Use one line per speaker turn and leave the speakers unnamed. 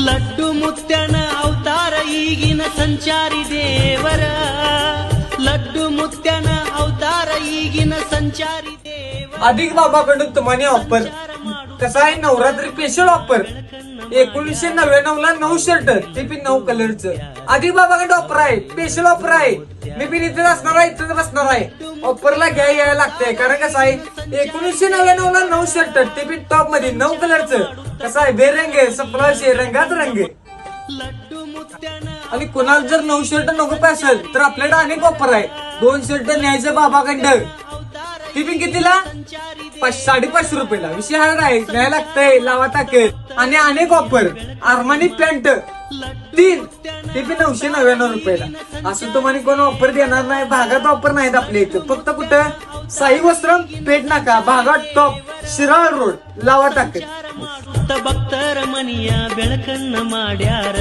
ಲಡ್ಡು ಮುತ್ಯನ ಅವತಾರ ಈಗಿನ ಸಂಚಾರಿ ದೇವರ लड्डू मुत्याना अवतार ಈಗಿನ संचारी देवर
अधिक बाबाकडून तुम्हाला ऑफर कसा आहे नवरात्री स्पेशल ऑफर 1999 ला 9 शर्ट ते पण 9 कलरचं अधिक बाबाकडे ऑफर आहे स्पेशल ऑफर आहे मी पण इथे असणार आहे इथे बसणार आहे ऑफरला यायला लागतंय कारण कसं आहे 1999 ला 9 शर्ट ते पण टॉप मध्ये 9 कलरचं कसं आहे बेरंग सफलाशे रंगात रंग
लड्डू मुत्याना
आणि कुणाला जर 9 शर्ट नको असेल तर आपल्याकडे अनेक ऑफर आहे 2 शर्ट न्यायचं बाबाकडं ती पण कितीला 550 रुपयाला विषय हा आहे न्याय लागतंय लावा टाकेल आणि अनेक ऑफर आर्मानी पॅन्ट 3 ते पण 999 रुपयाला असं तुम्हाला कोण ऑफर देणार नाही भागात ऑफर नाहीत आपल्या इथं फक्त कुठं साई वस्त्रम पेट नाका भागात टॉप शिराळ रोड लावा टाकेल
ಭಕ್ತರ ಮನಿಯ ಬೆಳಕನ್ನ ಮಾಡ್ಯಾರ